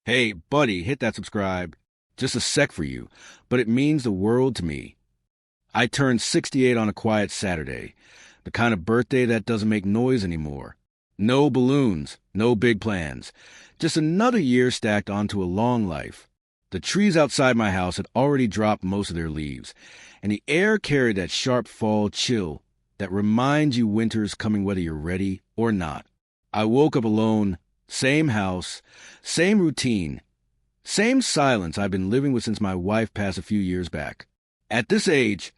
Hey, buddy, hit that subscribe. Just a sec for you, but it means the world to me. I turned 68 on a quiet Saturday, the kind of birthday that doesn't make noise anymore. No balloons, no big plans, just another year stacked onto a long life. The trees outside my house had already dropped most of their leaves, and the air carried that sharp fall chill that reminds you winter's coming whether you're ready or not. I woke up alone, same house, same routine, same silence I've been living with since my wife passed a few years back. At this age,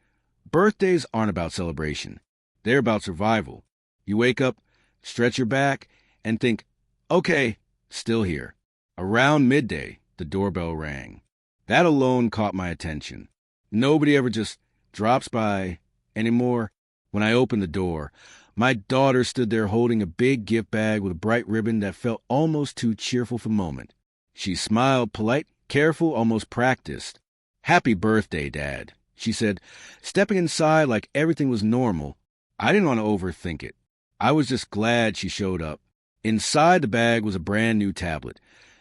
birthdays aren't about celebration. They're about survival. You wake up, stretch your back, and think, okay, still here. Around midday, the doorbell rang. That alone caught my attention. Nobody ever just drops by anymore. When I opened the door, my daughter stood there holding a big gift bag with a bright ribbon that felt almost too cheerful for the moment. She smiled, polite, careful, almost practiced. "Happy birthday, Dad," she said, stepping inside like everything was normal. I didn't want to overthink it. I was just glad she showed up. Inside the bag was a brand new tablet,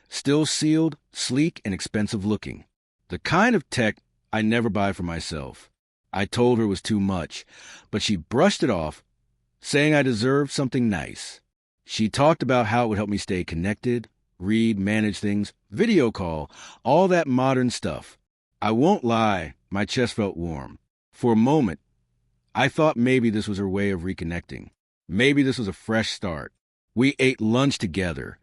still sealed, sleek, and expensive looking. The kind of tech I never buy for myself. I told her it was too much, but she brushed it off, saying I deserved something nice. She talked about how it would help me stay connected, read, manage things, video call, all that modern stuff. I won't lie, my chest felt warm. For a moment, I thought maybe this was her way of reconnecting. Maybe this was a fresh start. We ate lunch together,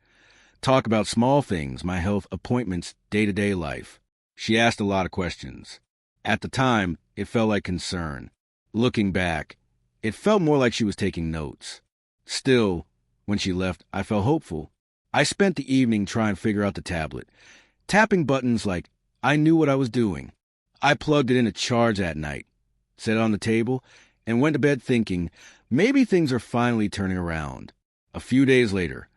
talked about small things, my health, appointments, day-to-day life. She asked a lot of questions. At the time, it felt like concern. Looking back, it felt more like she was taking notes. Still, when she left, I felt hopeful. I spent the evening trying to figure out the tablet, tapping buttons like I knew what I was doing. I plugged it in to charge that night, set it on the table, and went to bed thinking maybe things are finally turning around. A few days later,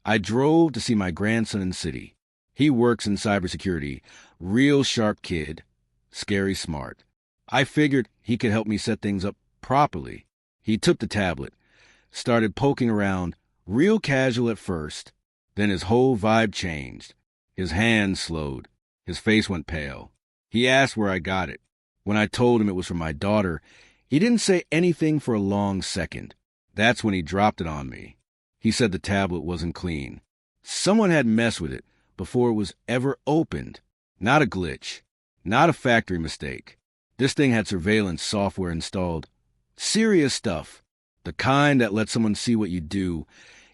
I drove to see my grandson in the city. He works in cybersecurity, real sharp kid, scary smart. I figured he could help me set things up properly. He took the tablet, started poking around, real casual at first. Then his whole vibe changed. His hands slowed. His face went pale. He asked where I got it. When I told him it was from my daughter, he didn't say anything for a long second. That's when he dropped it on me. He said the tablet wasn't clean. Someone had messed with it before it was ever opened. Not a glitch. Not a factory mistake. This thing had surveillance software installed. Serious stuff. The kind that lets someone see what you do,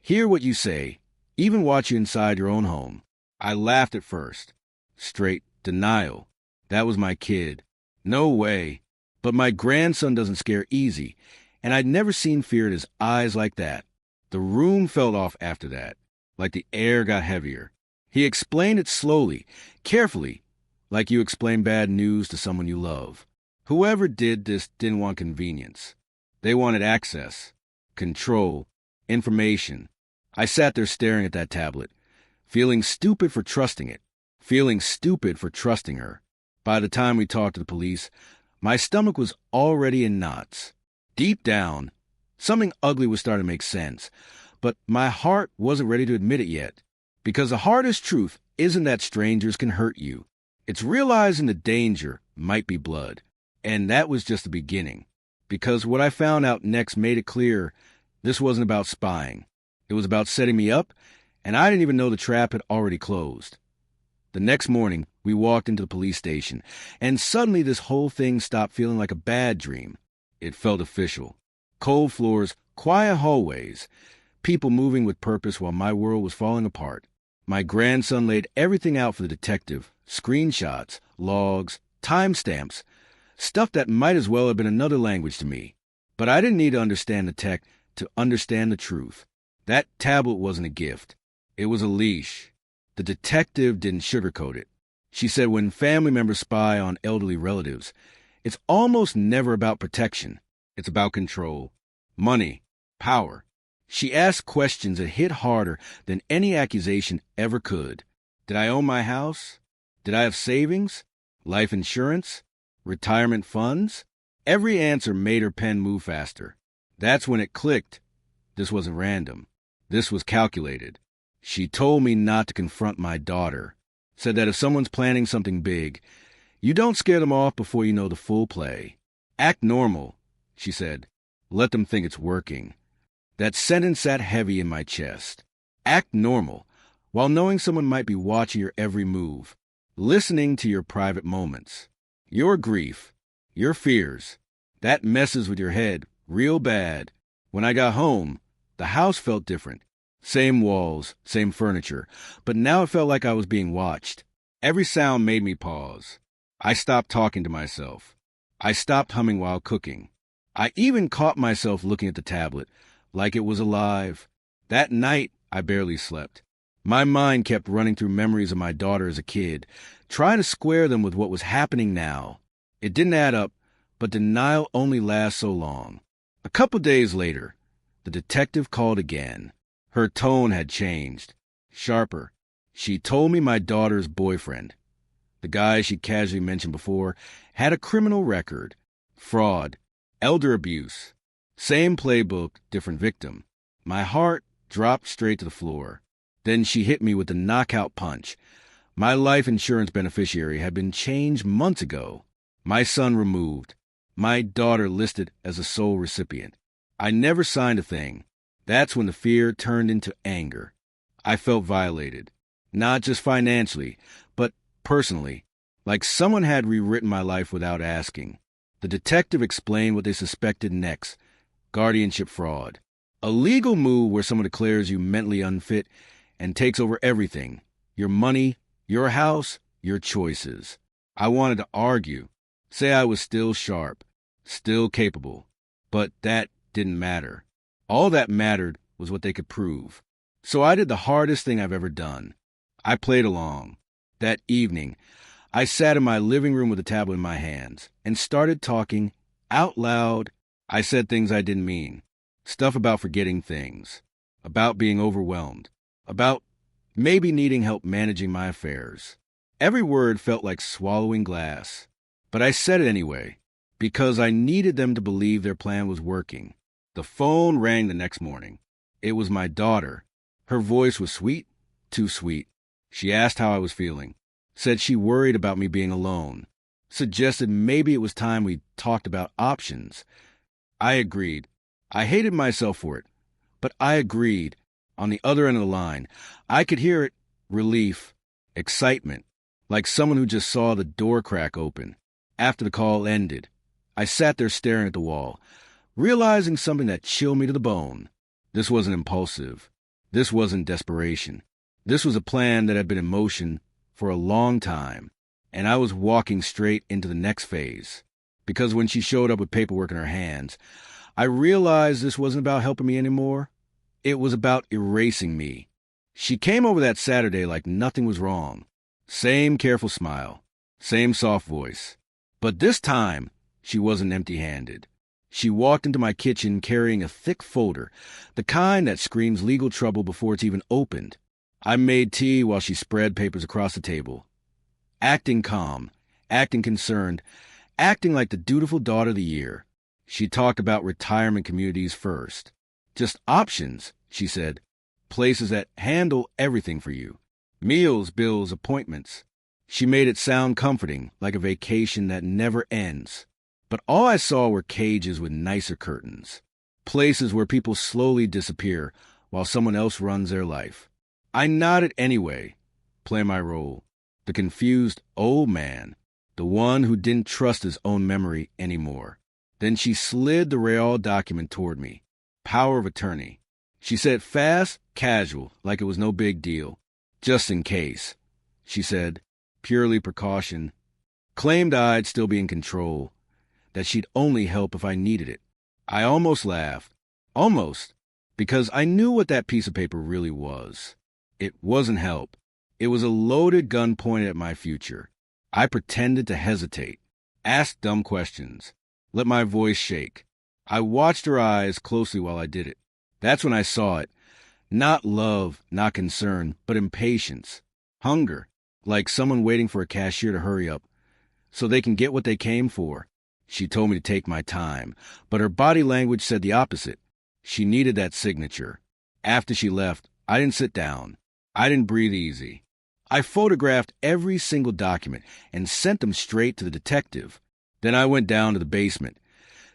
hear what you say, even watch you inside your own home. I laughed at first. Straight denial. That was my kid. No way. But my grandson doesn't scare easy, and I'd never seen fear in his eyes like that. The room felt off after that, like the air got heavier. He explained it slowly, carefully, like you explain bad news to someone you love. Whoever did this didn't want convenience. They wanted access, control, information. I sat there staring at that tablet, feeling stupid for trusting it, feeling stupid for trusting her. By the time we talked to the police, my stomach was already in knots. Deep down, something ugly was starting to make sense, but my heart wasn't ready to admit it yet. Because the hardest truth isn't that strangers can hurt you. It's realizing the danger might be blood. And that was just the beginning. Because what I found out next made it clear this wasn't about spying. It was about setting me up, and I didn't even know the trap had already closed. The next morning, we walked into the police station, and suddenly this whole thing stopped feeling like a bad dream. It felt official. Cold floors, quiet hallways, people moving with purpose while my world was falling apart. My grandson laid everything out for the detective, screenshots, logs, timestamps, stuff that might as well have been another language to me. But I didn't need to understand the tech to understand the truth. That tablet wasn't a gift. It was a leash. The detective didn't sugarcoat it. She said when family members spy on elderly relatives, it's almost never about protection. It's about control, money, power. She asked questions that hit harder than any accusation ever could. Did I own my house? Did I have savings? Life insurance? Retirement funds? Every answer made her pen move faster. That's when it clicked. This wasn't random. This was calculated. She told me not to confront my daughter. said that if someone's planning something big, you don't scare them off before you know the full play. Act normal, she said. Let them think it's working. That sentence sat heavy in my chest. Act normal, while knowing someone might be watching your every move, listening to your private moments. Your grief, your fears, that messes with your head real bad. When I got home, the house felt different. Same walls, same furniture, but now it felt like I was being watched. Every sound made me pause. I stopped talking to myself. I stopped humming while cooking. I even caught myself looking at the tablet, like it was alive. That night, I barely slept. My mind kept running through memories of my daughter as a kid, trying to square them with what was happening now. It didn't add up, but denial only lasts so long. A couple days later, the detective called again. Her tone had changed. Sharper. She told me my daughter's boyfriend, the guy she casually mentioned before, had a criminal record. Fraud. Elder abuse. Same playbook, different victim. My heart dropped straight to the floor. Then she hit me with a knockout punch. My life insurance beneficiary had been changed months ago. My son removed. My daughter listed as a sole recipient. I never signed a thing. That's when the fear turned into anger. I felt violated. Not just financially, but personally. Like someone had rewritten my life without asking. The detective explained what they suspected next. Guardianship fraud. A legal move where someone declares you mentally unfit and takes over everything. Your money, your house, your choices. I wanted to argue. Say I was still sharp. Still capable. But that didn't matter. All that mattered was what they could prove. So I did the hardest thing I've ever done. I played along. That evening, I sat in my living room with a tablet in my hands and started talking out loud. I said things I didn't mean. Stuff about forgetting things. About being overwhelmed. About maybe needing help managing my affairs. Every word felt like swallowing glass. But I said it anyway, because I needed them to believe their plan was working. The phone rang the next morning. It was my daughter. Her voice was sweet, too sweet. She asked how I was feeling. Said she worried about me being alone. Suggested maybe it was time we talked about options. I agreed. I hated myself for it, but I agreed. On the other end of the line, I could hear it. Relief. Excitement. Like someone who just saw the door crack open. After the call ended, I sat there staring at the wall, realizing something that chilled me to the bone. This wasn't impulsive. This wasn't desperation. This was a plan that had been in motion for a long time, and I was walking straight into the next phase. Because when she showed up with paperwork in her hands, I realized this wasn't about helping me anymore. It was about erasing me. She came over that Saturday like nothing was wrong. Same careful smile. Same soft voice. But this time, she wasn't empty-handed. She walked into my kitchen carrying a thick folder, the kind that screams legal trouble before it's even opened. I made tea while she spread papers across the table. Acting calm, acting concerned, acting like the dutiful daughter of the year. She talked about retirement communities first. Just options, she said. Places that handle everything for you. Meals, bills, appointments. She made it sound comforting, like a vacation that never ends. But all I saw were cages with nicer curtains. Places where people slowly disappear while someone else runs their life. I nodded anyway, play my role. The confused old man, the one who didn't trust his own memory anymore. Then she slid the Real document toward me. Power of attorney. She said fast, casual, like it was no big deal. Just in case, she said, purely precaution. Claimed I'd still be in control, that she'd only help if I needed it. I almost laughed. Almost. Because I knew what that piece of paper really was. It wasn't help. It was a loaded gun pointed at my future. I pretended to hesitate, asked dumb questions, let my voice shake. I watched her eyes closely while I did it. That's when I saw it. Not love, not concern, but impatience. Hunger, like someone waiting for a cashier to hurry up so they can get what they came for. She told me to take my time, but her body language said the opposite. She needed that signature. After she left, I didn't sit down. I didn't breathe easy. I photographed every single document and sent them straight to the detective. Then I went down to the basement,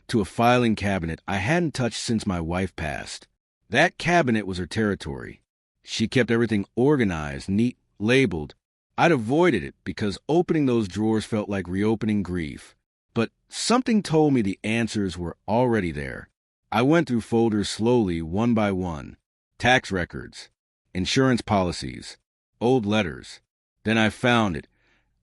to a filing cabinet I hadn't touched since my wife passed. That cabinet was her territory. She kept everything organized, neat, labeled. I'd avoided it because opening those drawers felt like reopening grief. But something told me the answers were already there. I went through folders slowly, one by one. Tax records, insurance policies, old letters. Then I found it,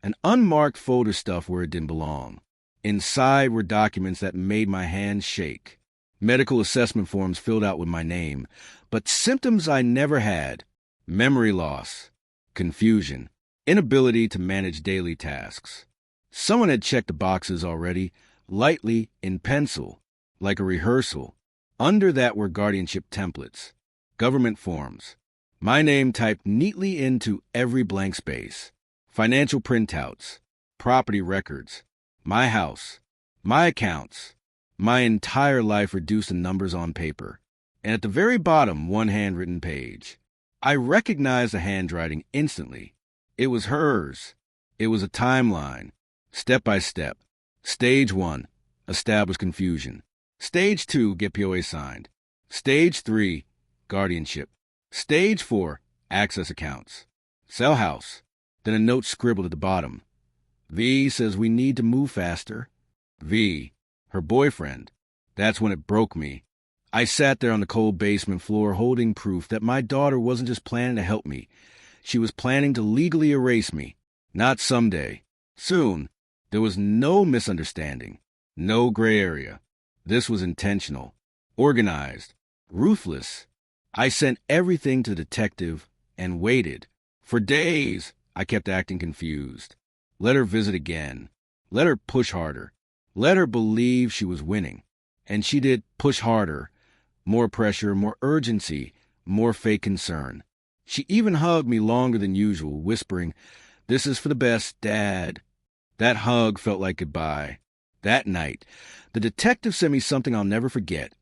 an unmarked folder stuffed where it didn't belong. Inside were documents that made my hands shake. Medical assessment forms filled out with my name, but symptoms I never had. Memory loss, confusion, inability to manage daily tasks. Someone had checked the boxes already, lightly in pencil, like a rehearsal. Under that were guardianship templates, government forms, my name typed neatly into every blank space, financial printouts, property records, my house, my accounts, my entire life reduced to numbers on paper, and at the very bottom, one handwritten page. I recognized the handwriting instantly. It was hers. It was a timeline, step by step. Stage 1, establish confusion. Stage 2, get POA signed. Stage 3, guardianship. Stage 4, access accounts. Sell house. Then a note scribbled at the bottom. V says we need to move faster. V, her boyfriend. That's when it broke me. I sat there on the cold basement floor holding proof that my daughter wasn't just planning to help me. She was planning to legally erase me. Not someday. Soon. There was no misunderstanding. No gray area. This was intentional. Organized. Ruthless. I sent everything to the detective and waited. For days, I kept acting confused. Let her visit again. Let her push harder. Let her believe she was winning. And she did push harder. More pressure, more urgency, more fake concern. She even hugged me longer than usual, whispering, "This is for the best, Dad." That hug felt like goodbye. That night, the detective sent me something I'll never forget.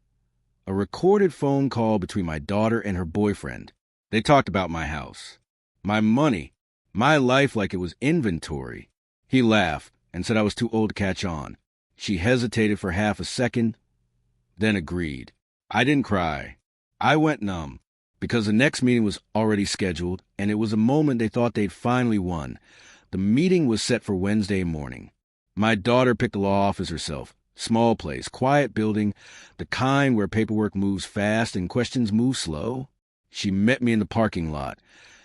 A recorded phone call between my daughter and her boyfriend. They talked about my house, my money, my life like it was inventory. He laughed and said I was too old to catch on. She hesitated for half a second, then agreed. I didn't cry. I went numb, because the next meeting was already scheduled, and it was a moment they thought they'd finally won. The meeting was set for Wednesday morning. My daughter picked the law office herself. Small place, quiet building, the kind where paperwork moves fast and questions move slow. She met me in the parking lot,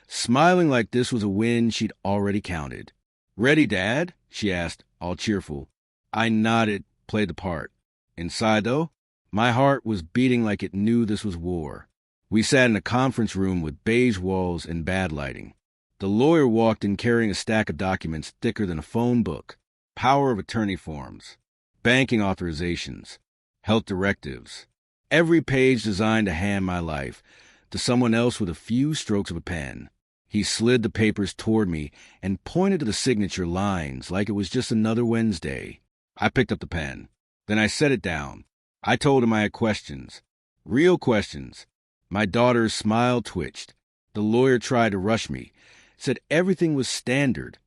smiling like this was a win she'd already counted. "Ready, Dad?" she asked, all cheerful. I nodded, played the part. Inside, though, my heart was beating like it knew this was war. We sat in a conference room with beige walls and bad lighting. The lawyer walked in carrying a stack of documents thicker than a phone book. Power of attorney forms, banking authorizations, health directives. Every page designed to hand my life to someone else with a few strokes of a pen. He slid the papers toward me and pointed to the signature lines like it was just another Wednesday. I picked up the pen. Then I set it down. I told him I had questions. Real questions. My daughter's smile twitched. The lawyer tried to rush me. Said everything was standard.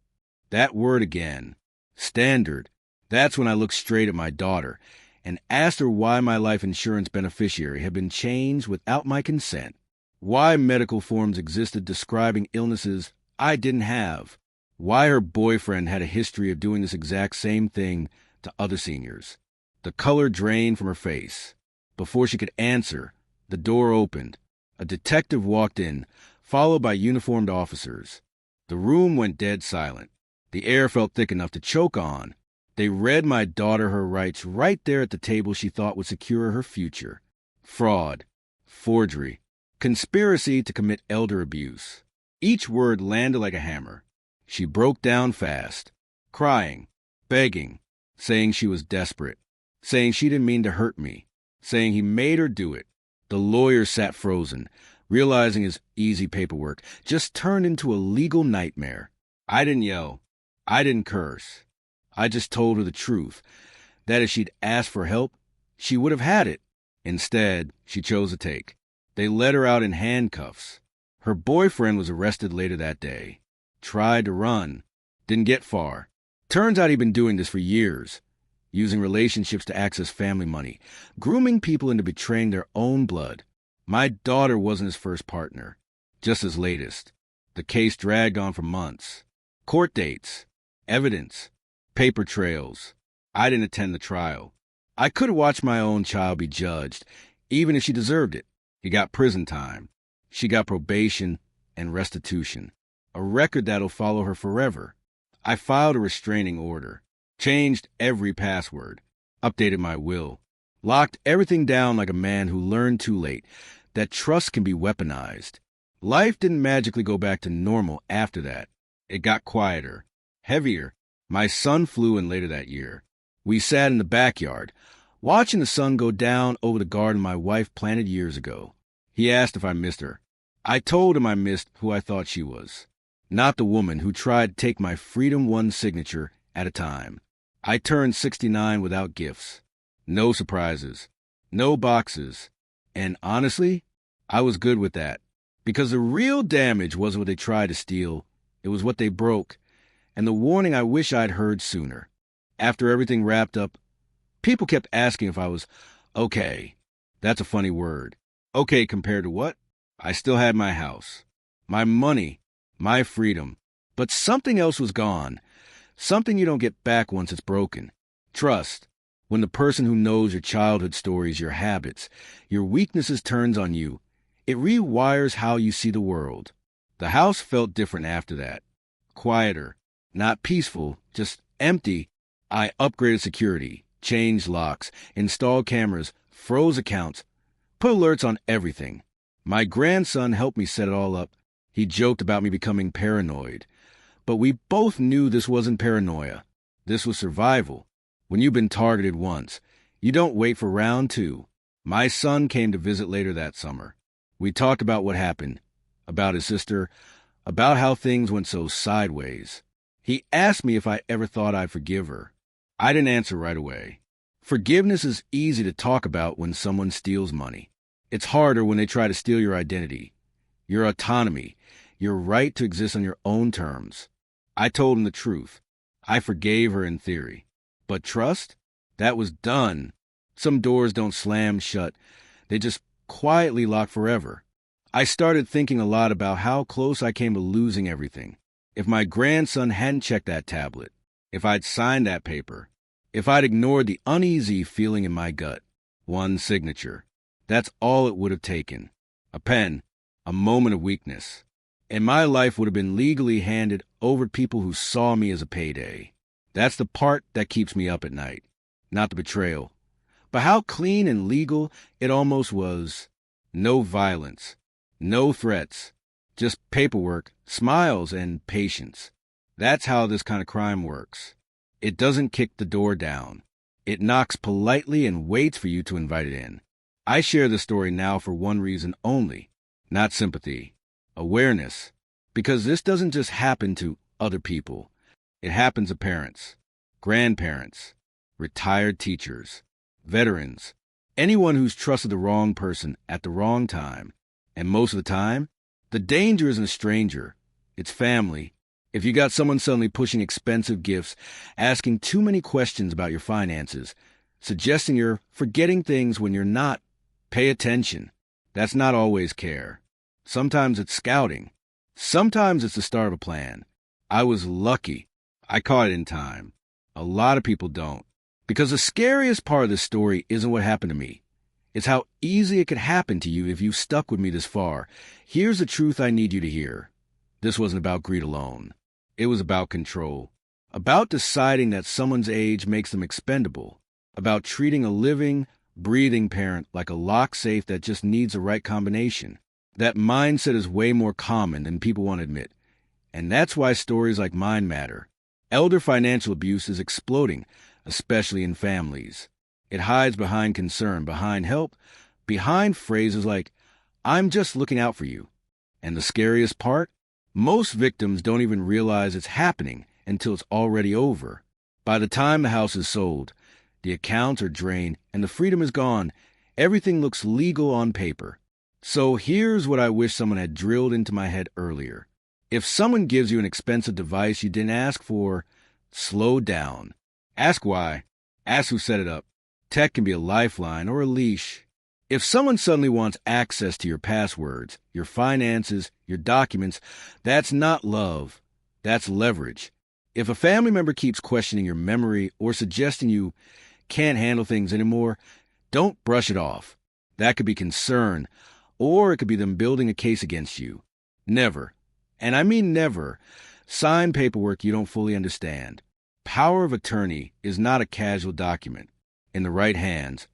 That word again. Standard. That's when I looked straight at my daughter and asked her why my life insurance beneficiary had been changed without my consent. Why medical forms existed describing illnesses I didn't have. Why her boyfriend had a history of doing this exact same thing to other seniors. The color drained from her face. Before she could answer, the door opened. A detective walked in, followed by uniformed officers. The room went dead silent. The air felt thick enough to choke on. They read my daughter her rights right there at the table she thought would secure her future. Fraud, forgery, conspiracy to commit elder abuse. Each word landed like a hammer. She broke down fast, crying, begging, saying she was desperate, saying she didn't mean to hurt me, saying he made her do it. The lawyer sat frozen, realizing his easy paperwork just turned into a legal nightmare. I didn't yell. I didn't curse. I just told her the truth, that if she'd asked for help, she would have had it. Instead, she chose to take. They let her out in handcuffs. Her boyfriend was arrested later that day. tried to run, didn't get far. Turns out he'd been doing this for years, using relationships to access family money, grooming people into betraying their own blood. My daughter wasn't his first partner, just his latest. The case dragged on for months. Court dates, evidence, paper trails. I didn't attend the trial. I could have watched my own child be judged, even if she deserved it. He got prison time. She got probation and restitution, a record that'll follow her forever. I filed a restraining order, changed every password, updated my will, locked everything down like a man who learned too late that trust can be weaponized. Life didn't magically go back to normal after that. It got quieter, heavier. My son flew in later that year. We sat in the backyard, watching the sun go down over the garden my wife planted years ago. He asked if I missed her. I told him I missed who I thought she was, not the woman who tried to take my freedom one signature at a time. I turned 69 without gifts, no surprises, no boxes, and honestly, I was good with that, because the real damage wasn't what they tried to steal, it was what they broke, and the warning I wish I'd heard sooner. After everything wrapped up, people kept asking if I was okay. That's a funny word. Okay compared to what? I still had my house, my money, my freedom, but something else was gone. Something you don't get back once it's broken. Trust. When the person who knows your childhood stories, your habits, your weaknesses turns on you, it rewires how you see the world. The house felt different after that. Quieter, not peaceful, just empty. I upgraded security, changed locks, installed cameras, froze accounts, put alerts on everything. My grandson helped me set it all up. He joked about me becoming paranoid. But we both knew this wasn't paranoia. This was survival. When you've been targeted once, you don't wait for round two. My son came to visit later that summer. We talked about what happened, about his sister, about how things went so sideways. He asked me if I ever thought I'd forgive her. I didn't answer right away. Forgiveness is easy to talk about when someone steals money. It's harder when they try to steal your identity, your autonomy, your right to exist on your own terms. I told him the truth. I forgave her in theory. But trust? That was done. Some doors don't slam shut. They just quietly lock forever. I started thinking a lot about how close I came to losing everything. If my grandson hadn't checked that tablet, if I'd signed that paper, if I'd ignored the uneasy feeling in my gut, one signature, that's all it would have taken. A pen, a moment of weakness. And my life would have been legally handed over to people who saw me as a payday. That's the part that keeps me up at night, not the betrayal. But how clean and legal it almost was. No violence, no threats, just paperwork, smiles, and patience. That's how this kind of crime works. It doesn't kick the door down. It knocks politely and waits for you to invite it in. I share this story now for one reason only, not sympathy, awareness, because this doesn't just happen to other people. It happens to parents, grandparents, retired teachers, veterans, anyone who's trusted the wrong person at the wrong time. And most of the time, the danger isn't a stranger. It's family. If you got someone suddenly pushing expensive gifts, asking too many questions about your finances, suggesting you're forgetting things when you're not, pay attention. That's not always care. Sometimes it's scouting. Sometimes it's the start of a plan. I was lucky. I caught it in time. A lot of people don't. Because the scariest part of this story isn't what happened to me. It's how easy it could happen to you if you stuck with me this far. Here's the truth I need you to hear. This wasn't about greed alone. It was about control. About deciding that someone's age makes them expendable. About treating a living, breathing parent like a lock safe that just needs the right combination. That mindset is way more common than people want to admit. And that's why stories like mine matter. Elder financial abuse is exploding, especially in families. It hides behind concern, behind help, behind phrases like, "I'm just looking out for you." And the scariest part? Most victims don't even realize it's happening until it's already over. By the time the house is sold, the accounts are drained, and the freedom is gone. Everything looks legal on paper. So here's what I wish someone had drilled into my head earlier. If someone gives you an expensive device you didn't ask for, slow down. Ask why. Ask who set it up. Tech can be a lifeline or a leash. If someone suddenly wants access to your passwords, your finances, your documents, that's not love. That's leverage. If a family member keeps questioning your memory or suggesting you can't handle things anymore, don't brush it off. That could be concern, or it could be them building a case against you. Never, and I mean never, sign paperwork you don't fully understand. Power of attorney is not a casual document. In the right hands,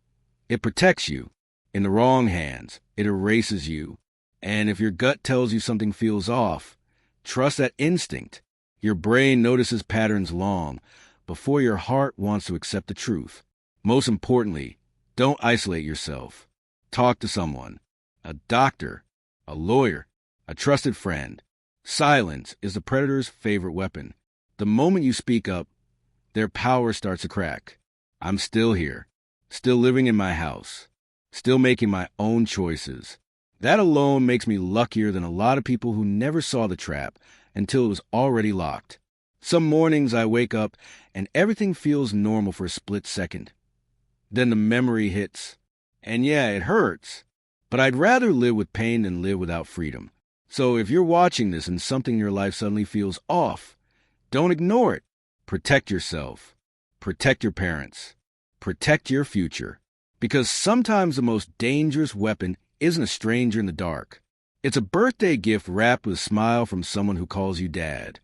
it protects you. In the wrong hands, it erases you. And if your gut tells you something feels off, trust that instinct. Your brain notices patterns long before your heart wants to accept the truth. Most importantly, don't isolate yourself. Talk to someone, a doctor, a lawyer, a trusted friend. Silence is the predator's favorite weapon. The moment you speak up, their power starts to crack. I'm still here, still living in my house, still making my own choices. That alone makes me luckier than a lot of people who never saw the trap until it was already locked. Some mornings I wake up and everything feels normal for a split second. Then the memory hits. And yeah, it hurts. But I'd rather live with pain than live without freedom. So if you're watching this and something in your life suddenly feels off, don't ignore it. Protect yourself. Protect your parents. Protect your future. Because sometimes the most dangerous weapon isn't a stranger in the dark. It's a birthday gift wrapped with a smile from someone who calls you dad.